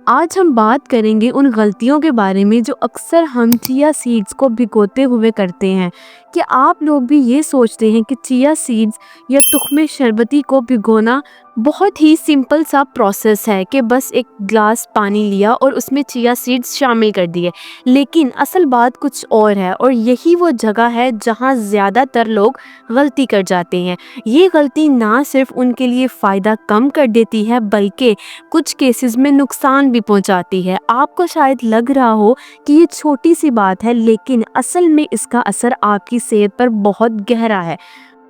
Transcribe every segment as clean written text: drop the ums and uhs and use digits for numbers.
आज हम बात करेंगे उन गलतियों के बारे में जो अक्सर हम चिया सीड्स को भिगोते हुए करते हैं। कि आप लोग भी ये सोचते हैं कि चिया सीड्स या तुख्मे शरबती को भिगोना बहुत ही सिंपल सा प्रोसेस है कि बस एक ग्लास पानी लिया और उसमें चिया सीड्स शामिल कर दिए। लेकिन असल बात कुछ और है और यही वो जगह है जहाँ ज़्यादातर लोग गलती कर जाते हैं। ये गलती ना सिर्फ उनके लिए फ़ायदा कम कर देती है बल्कि कुछ केसेस में नुकसान भी पहुंचाती है। आपको शायद लग रहा हो कि ये छोटी सी बात है, लेकिन असल में इसका असर आपकी सेहत पर बहुत गहरा है।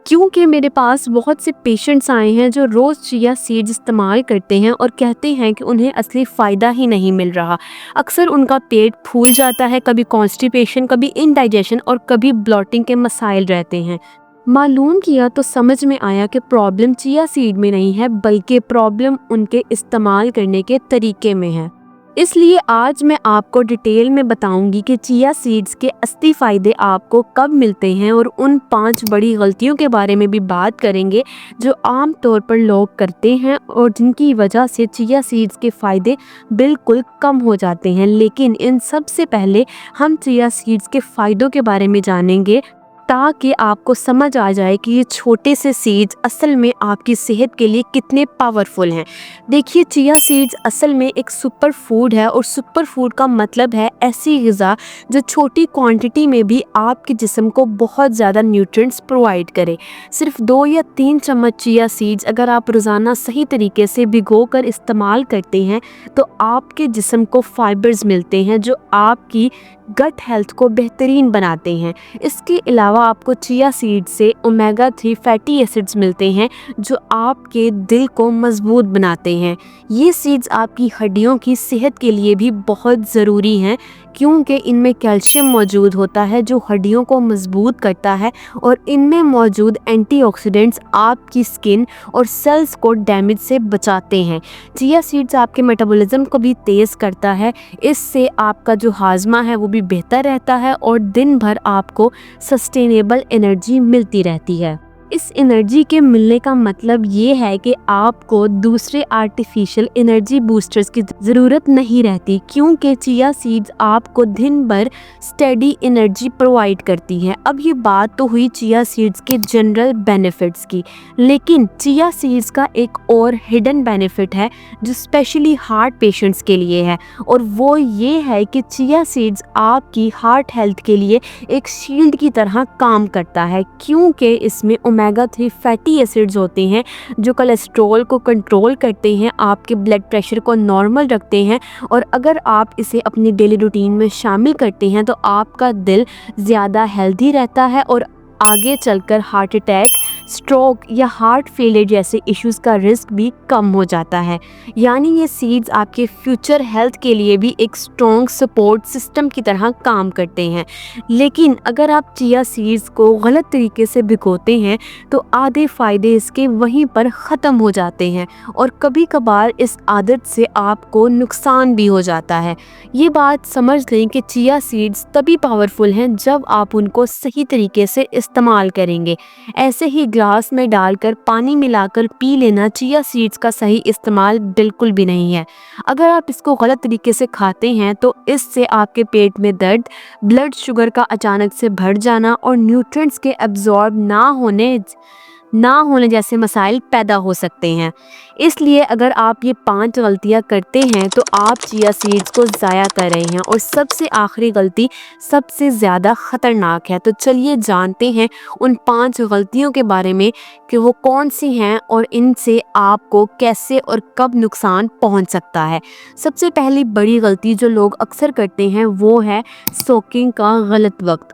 क्योंकि मेरे पास बहुत से पेशेंट्स आए हैं जो रोज़ चिया सीड्स इस्तेमाल करते हैं और कहते हैं कि उन्हें असली फ़ायदा ही नहीं मिल रहा। अक्सर उनका पेट फूल जाता है, कभी कॉन्स्टिपेशन, कभी इनडाइजेशन और कभी ब्लॉटिंग के मसाइल रहते हैं। मालूम किया तो समझ में आया कि प्रॉब्लम चिया सीड में नहीं है बल्कि प्रॉब्लम उनके इस्तेमाल करने के तरीके में है। इसलिए आज मैं आपको डिटेल में बताऊंगी कि चिया सीड्स के असली फ़ायदे आपको कब मिलते हैं और उन 5 बड़ी गलतियों के बारे में भी बात करेंगे जो आम तौर पर लोग करते हैं और जिनकी वजह से चिया सीड्स के फ़ायदे बिल्कुल कम हो जाते हैं। लेकिन इन सब से पहले हम चिया सीड्स के फ़ायदों के बारे में जानेंगे ताकि आपको समझ आ जाए कि ये छोटे से सीड्स असल में आपकी सेहत के लिए कितने पावरफुल हैं। देखिए, चिया सीड्स असल में एक सुपर फूड है और सुपर फूड का मतलब है ऐसी ग़िज़ा जो छोटी क्वांटिटी में भी आपके जिस्म को बहुत ज़्यादा न्यूट्रिएंट्स प्रोवाइड करे। सिर्फ 2 या 3 चम्मच चिया सीड्स अगर आप रोज़ाना सही तरीके से भिगो कर इस्तेमाल करते हैं तो आपके जिस्म को फाइबर्स मिलते हैं जो आपकी गट हेल्थ को बेहतरीन बनाते हैं। इसके अलावा आपको चिया सीड से ओमेगा 3 फैटी एसिड्स मिलते हैं जो आपके दिल को मजबूत बनाते हैं। ये सीड्स आपकी हड्डियों की सेहत के लिए भी बहुत ज़रूरी हैं क्योंकि इनमें कैल्शियम मौजूद होता है जो हड्डियों को मजबूत करता है और इनमें मौजूद एंटीऑक्सीडेंट्स आपकी स्किन और सेल्स को डैमेज से बचाते हैं। चिया सीड्स आपके मेटाबॉलिज्म को भी तेज़ करता है। इससे आपका जो हाजमा है वो भी बेहतर रहता है और दिन भर आपको सस्टेनेबल एनर्जी मिलती रहती है। इस एनर्जी के मिलने का मतलब ये है कि आपको दूसरे आर्टिफिशियल एनर्जी बूस्टर्स की ज़रूरत नहीं रहती क्योंकि चिया सीड्स आपको दिन भर स्टेडी एनर्जी प्रोवाइड करती हैं। अब ये बात तो हुई चिया सीड्स के जनरल बेनिफिट्स की, लेकिन चिया सीड्स का एक और हिडन बेनिफिट है जो स्पेशली हार्ट पेशेंट्स के लिए है और वो ये है कि चिया सीड्स आपकी हार्ट हेल्थ के लिए एक शील्ड की तरह काम करता है क्योंकि इसमें ओमेगा 3 फैटी एसिड्स होते हैं जो कोलेस्ट्रॉल को कंट्रोल करते हैं, आपके ब्लड प्रेशर को नॉर्मल रखते हैं और अगर आप इसे अपनी डेली रूटीन में शामिल करते हैं तो आपका दिल ज़्यादा हेल्दी रहता है और आगे चलकर हार्ट अटैक, स्ट्रोक या हार्ट फेलियर जैसे इश्यूज़ का रिस्क भी कम हो जाता है। यानी ये सीड्स आपके फ्यूचर हेल्थ के लिए भी एक स्ट्रॉन्ग सपोर्ट सिस्टम की तरह काम करते हैं। लेकिन अगर आप चिया सीड्स को गलत तरीके से भिगोते हैं तो आधे फ़ायदे इसके वहीं पर ख़त्म हो जाते हैं और कभी कभार इस आदत से आपको नुकसान भी हो जाता है। ये बात समझ लें कि चिया सीड्स तभी पावरफुल हैं जब आप उनको सही तरीके से इस्तेमाल करेंगे। ऐसे ही ग्लास में डालकर पानी मिलाकर पी लेना चिया सीड्स का सही इस्तेमाल बिल्कुल भी नहीं है। अगर आप इसको गलत तरीके से खाते हैं तो इससे आपके पेट में दर्द, ब्लड शुगर का अचानक से बढ़ जाना और न्यूट्रिएंट्स के एब्जॉर्ब ना होने जैसे मसाइल पैदा हो सकते हैं। इसलिए अगर आप ये 5 गलतियां करते हैं तो आप चिया सीड्स को ज़ाया कर रहे हैं और सबसे आखिरी गलती सबसे ज़्यादा ख़तरनाक है। तो चलिए जानते हैं उन 5 गलतियों के बारे में कि वो कौन सी हैं और इनसे आपको कैसे और कब नुकसान पहुंच सकता है। सबसे पहली बड़ी गलती जो लोग अक्सर करते हैं वो है सोकिंग का गलत वक्त।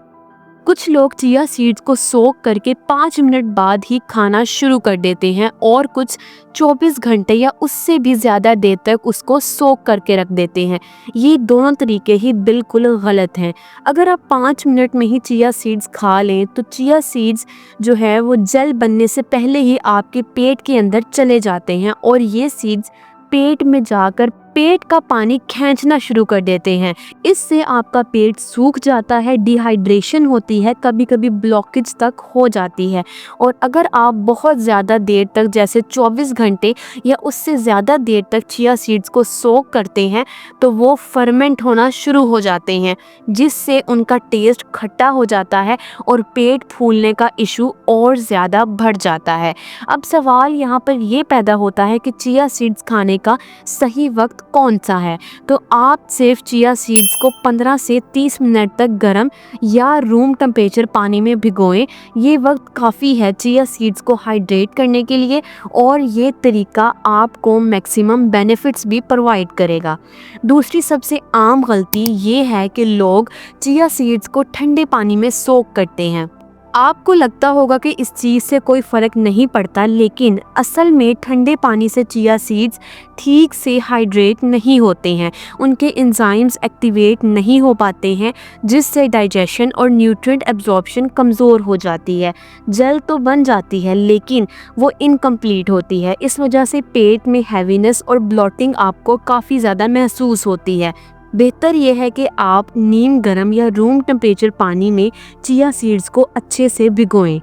कुछ लोग चिया सीड्स को सोक करके 5 मिनट बाद ही खाना शुरू कर देते हैं और कुछ 24 घंटे या उससे भी ज़्यादा देर तक उसको सोक करके रख देते हैं। ये दोनों तरीके ही बिल्कुल गलत हैं। अगर आप 5 मिनट में ही चिया सीड्स खा लें तो चिया सीड्स जो है वो जेल बनने से पहले ही आपके पेट के अंदर चले जाते हैं और ये सीड्स पेट में जाकर पेट का पानी खींचना शुरू कर देते हैं। इससे आपका पेट सूख जाता है, डिहाइड्रेशन होती है, कभी कभी ब्लॉकेज तक हो जाती है। और अगर आप बहुत ज़्यादा देर तक जैसे 24 घंटे या उससे ज़्यादा देर तक चिया सीड्स को सोक करते हैं तो वो फर्मेंट होना शुरू हो जाते हैं, जिससे उनका टेस्ट खट्टा हो जाता है और पेट फूलने का इशू और ज़्यादा बढ़ जाता है। अब सवाल यहाँ पर ये पैदा होता है कि चिया सीड्स खाने का सही वक्त कौन सा है। तो आप सिर्फ चिया सीड्स को 15 से 30 मिनट तक गर्म या रूम टेम्परेचर पानी में भिगोएं। ये वक्त काफ़ी है चिया सीड्स को हाइड्रेट करने के लिए और ये तरीका आपको मैक्सिमम बेनिफिट्स भी प्रोवाइड करेगा। दूसरी सबसे आम गलती ये है कि लोग चिया सीड्स को ठंडे पानी में सोक करते हैं। आपको लगता होगा कि इस चीज़ से कोई फ़र्क नहीं पड़ता, लेकिन असल में ठंडे पानी से चिया सीड्स ठीक से हाइड्रेट नहीं होते हैं, उनके एंजाइम्स एक्टिवेट नहीं हो पाते हैं, जिससे डाइजेशन और न्यूट्रिएंट एब्जॉर्प्शन कमज़ोर हो जाती है। जल तो बन जाती है लेकिन वो इनकम्प्लीट होती है। इस वजह से पेट में हैवीनेस और ब्लॉटिंग आपको काफ़ी ज़्यादा महसूस होती है। बेहतर यह है कि आप नीम गर्म या रूम टेम्परेचर पानी में चिया सीड्स को अच्छे से भिगोएं।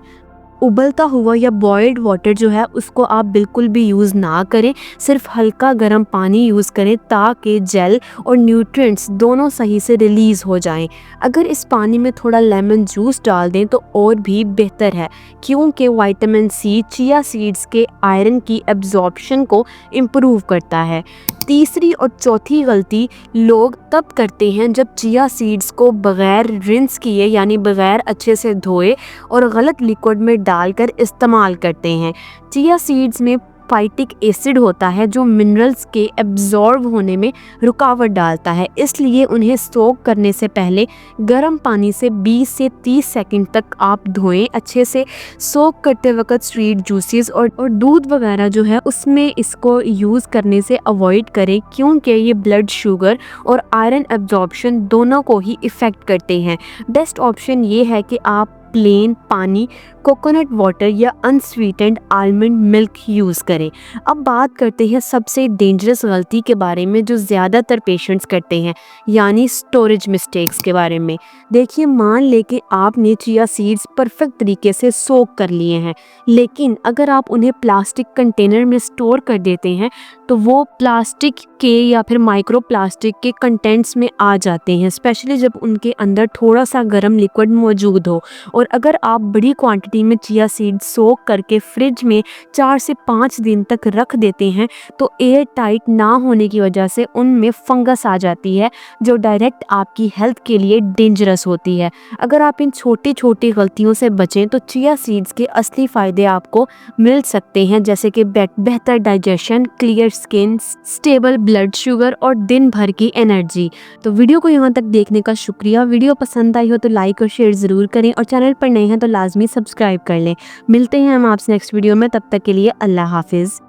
उबलता हुआ या बॉइल्ड वाटर जो है उसको आप बिल्कुल भी यूज़ ना करें, सिर्फ हल्का गर्म पानी यूज़ करें ताकि जेल और न्यूट्रिएंट्स दोनों सही से रिलीज़ हो जाएं। अगर इस पानी में थोड़ा लेमन जूस डाल दें तो और भी बेहतर है, क्योंकि विटामिन सी चिया सीड्स के आयरन की एब्जॉर्प्शन को इम्प्रूव करता है। तीसरी और चौथी गलती लोग तब करते हैं जब चिया सीड्स को बग़ैर रिंस किए यानी बग़ैर अच्छे से धोए और गलत लिक्विड में डालकर इस्तेमाल करते हैं। चिया सीड्स में फाइटिक एसिड होता है जो मिनरल्स के एब्जॉर्ब होने में रुकावट डालता है, इसलिए उन्हें सोक करने से पहले गर्म पानी से 20 से 30 सेकंड तक आप धोएं अच्छे से। सोक करते वक्त स्वीट जूसेस और दूध वगैरह जो है उसमें इसको यूज़ करने से अवॉइड करें, क्योंकि ये ब्लड शुगर और आयरन एब्जॉर्प्शन दोनों को ही इफ़ेक्ट करते हैं। बेस्ट ऑप्शन ये है कि आप प्लेन पानी, कोकोनट वाटर या अनस्वीटेंड आलमंड मिल्क यूज़ करें। अब बात करते हैं सबसे डेंजरस गलती के बारे में जो ज़्यादातर पेशेंट्स करते हैं, यानी स्टोरेज मिस्टेक्स के बारे में। देखिए, मान लें कि आपने चिया सीड्स परफेक्ट तरीके से सोक कर लिए हैं, लेकिन अगर आप उन्हें प्लास्टिक कंटेनर में स्टोर कर देते हैं तो वो प्लास्टिक के या फिर माइक्रो प्लास्टिक के कंटेंट्स में आ जाते हैं, स्पेशली जब उनके अंदर थोड़ा सा गर्म लिक्विड मौजूद हो। और अगर आप बड़ी क्वांटिटी में चिया सीड सोक करके फ्रिज में 4 से 5 दिन तक रख देते हैं तो एयर टाइट ना होने की वजह से उनमें फंगस आ जाती है, जो डायरेक्ट आपकी हेल्थ के लिए डेंजरस होती है। अगर आप इन छोटी छोटी गलतियों से बचें तो चिया सीड्स के असली फ़ायदे आपको मिल सकते हैं, जैसे कि बेहतर digestion, clear skin, stable blood sugar और दिन भर की एनर्जी। तो वीडियो को यहाँ तक देखने का शुक्रिया। वीडियो पसंद आई हो तो लाइक और शेयर ज़रूर करें और चैनल पर नए हैं तो लाजमी सब्सक्राइब कर लें। मिलते हैं हम आपसे नेक्स्ट वीडियो में, तब तक के लिए अल्लाह हाफिज़।